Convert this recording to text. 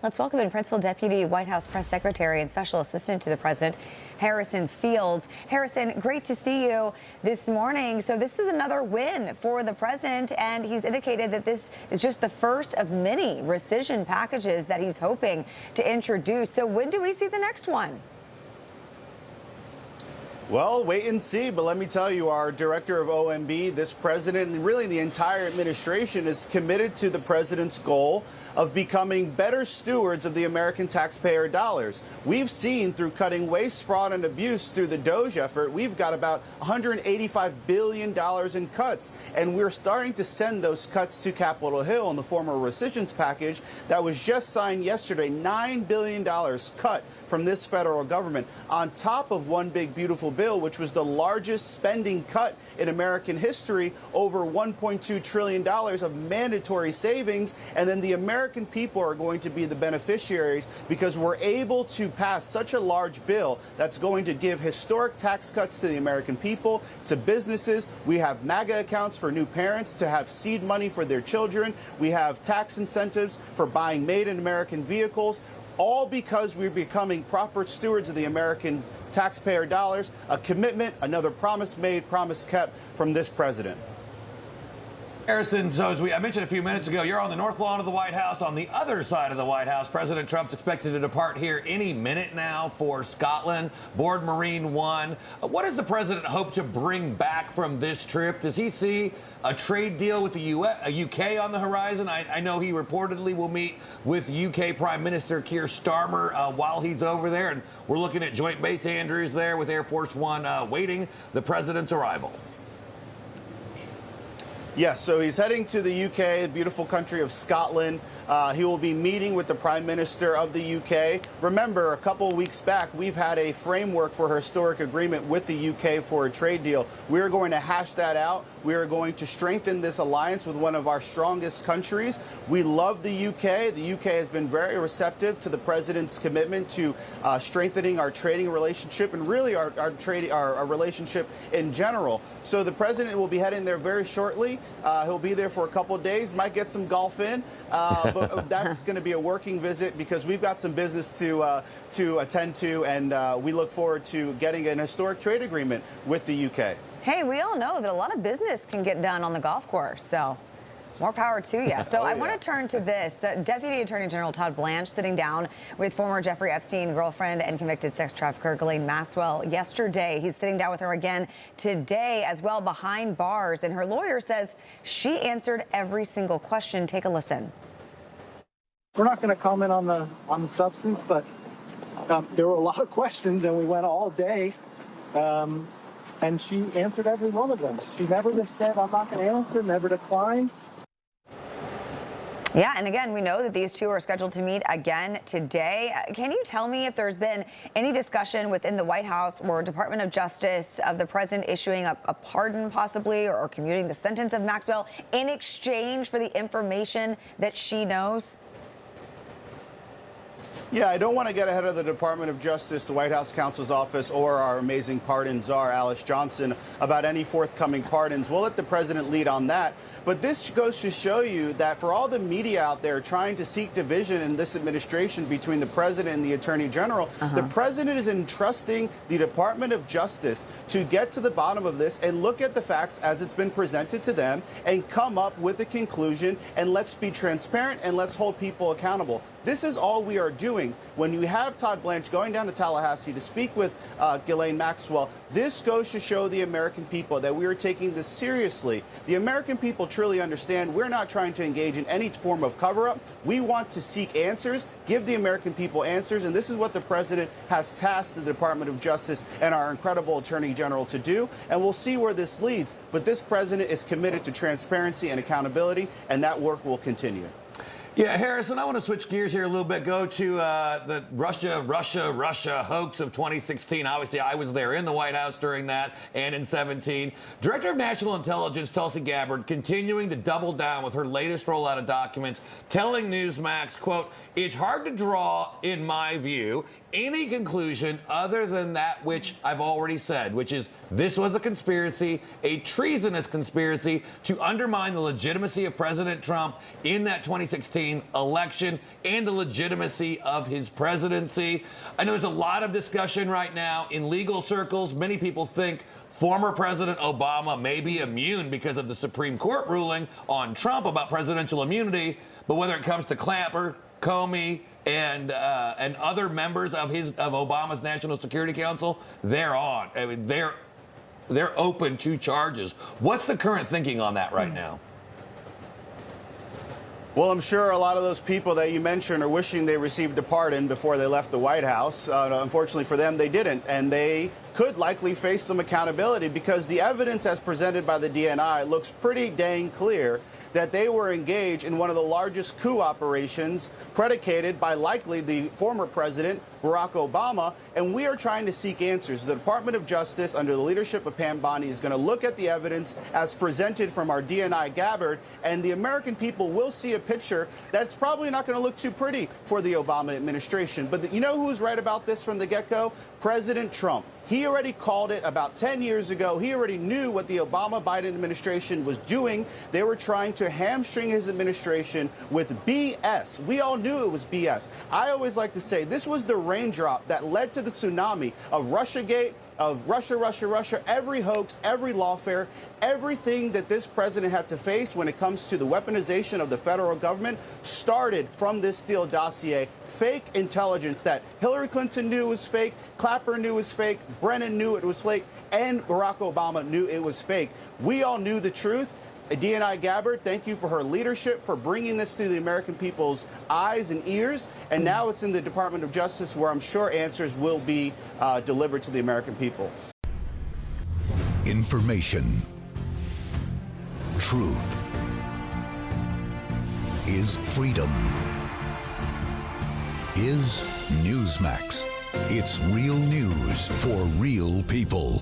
Let's welcome in Principal Deputy White House Press Secretary and Special Assistant to the President, Harrison Fields. Harrison, great to see you this morning. So this is another win for the president, and he's indicated that this is just the first of many rescission packages that he's hoping to introduce. So when do we see the next one? Well, wait and see. But let me tell you, our director of OMB, this president, and really the entire administration is committed to the president's goal of becoming better stewards of the American taxpayer dollars. We've seen through cutting waste, fraud, and abuse through the DOGE effort, we've got about $185 billion in cuts. And we're starting to send those cuts to Capitol Hill in the form of a rescissions package that was just signed yesterday, $9 billion cut from this federal government, on top of one big beautiful bill, which was the largest spending cut in American history, over $1.2 trillion of mandatory savings. And then the American people are going to be the beneficiaries because we're able to pass such a large bill that's going to give historic tax cuts to the American people, to businesses. We have MAGA accounts for new parents to have seed money for their children. We have tax incentives for buying made in American vehicles, all because we're becoming proper stewards of the American taxpayer dollars. A commitment, another promise made, promise kept from this president. Harrison, so as I mentioned a few minutes ago, you're on the north lawn of the White House. On the other side of the White House, President Trump's expected to depart here any minute now for Scotland, board Marine One. What does the president hope to bring back from this trip? Does he see a trade deal with the UK on the horizon? I know he reportedly will meet with UK Prime Minister Keir Starmer while he's over there, and we're looking at Joint Base Andrews there with Air Force One waiting the president's arrival. Yes, so he's heading to the UK, the beautiful country of Scotland. He will be meeting with the Prime Minister of the UK. Remember, a couple of weeks back, we've had a framework for a historic agreement with the UK for a trade deal. We are going to hash that out. We are going to strengthen this alliance with one of our strongest countries. We love the UK. The UK has been very receptive to the president's commitment to strengthening our trading relationship and really our relationship in general. So the president will be heading there very shortly. He'll be there for a couple of days, might get some golf in, but that's going to be a working visit because we've got some business to attend to, and we look forward to getting an historic trade agreement with the UK. Hey, we all know that a lot of business can get done on the golf course, so more power to you. So I want to turn to this. Deputy Attorney General Todd Blanche sitting down with former Jeffrey Epstein girlfriend and convicted sex trafficker Ghislaine Maxwell yesterday. He's sitting down with her again today as well behind bars, and her lawyer says she answered every single question. Take a listen. We're not going to comment on the substance, but there were a lot of questions, and we went all day. And she answered every one of them. She never just said, I'm not going to answer, never declined. Yeah, and again, we know that these two are scheduled to meet again today. Can you tell me if there's been any discussion within the White House or Department of Justice of the president issuing a pardon possibly or commuting the sentence of Maxwell in exchange for the information that she knows? Yeah, I don't want to get ahead of the Department of Justice, the White House counsel's office, or our amazing pardon czar, Alice Johnson, about any forthcoming pardons. We'll let the president lead on that. But this goes to show you that for all the media out there trying to seek division in this administration between the president and the attorney general, the president is entrusting the Department of Justice to get to the bottom of this and look at the facts as it's been presented to them and come up with a conclusion. And let's be transparent and let's hold people accountable. This is all we are doing. When you have Todd Blanche going down to Tallahassee to speak with Ghislaine Maxwell, this goes to show the American people that we are taking this seriously. The American people truly understand we're not trying to engage in any form of cover-up. We want to seek answers, give the American people answers, and this is what the president has tasked the Department of Justice and our incredible Attorney General to do, and we'll see where this leads. But this president is committed to transparency and accountability, and that work will continue. Yeah, Harrison, I want to switch gears here a little bit. Go to the Russia hoax of 2016. Obviously, I was there in the White House during that and in 17. Director of National Intelligence Tulsi Gabbard continuing to double down with her latest rollout of documents, telling Newsmax, quote, "It's hard to draw, in my view, any conclusion other than that which I've already said, which is this was a conspiracy, a treasonous conspiracy to undermine the legitimacy of President Trump in that 2016 2016 election and the legitimacy of his presidency. I know there's a lot of discussion right now in legal circles. Many people think former President Obama may be immune because of the Supreme Court ruling on Trump about presidential immunity, but whether it comes to Clapper, Comey, and other members of Obama's National Security Council, they're on. I mean, they're open to charges. What's the current thinking on that right now? Well, I'm sure a lot of those people that you mentioned are wishing they received a pardon before they left the White House. Unfortunately for them, they didn't, and they could likely face some accountability because the evidence as presented by the DNI looks pretty dang clear that they were engaged in one of the largest coup operations predicated by likely the former president, Barack Obama, and we are trying to seek answers. The Department of Justice, under the leadership of Pam Bondi, is going to look at the evidence as presented from our DNI Gabbard, and the American people will see a picture that's probably not going to look too pretty for the Obama administration. But you know who's right about this from the get-go? President Trump. He already called it about 10 years ago. He already knew what the Obama-Biden administration was doing. They were trying to hamstring his administration with BS. We all knew it was BS. I always like to say this was the raindrop that led to the tsunami of Russiagate, of Russia, every hoax, every lawfare, everything that this president had to face when it comes to the weaponization of the federal government started from this Steele dossier. Fake intelligence that Hillary Clinton knew was fake, Clapper knew was fake, Brennan knew it was fake, and Barack Obama knew it was fake. We all knew the truth. DNI Gabbard, thank you for her leadership, for bringing this to the American people's eyes and ears. And now it's in the Department of Justice where I'm sure answers will be delivered to the American people. Information. Truth. Is freedom. Is Newsmax. It's real news for real people.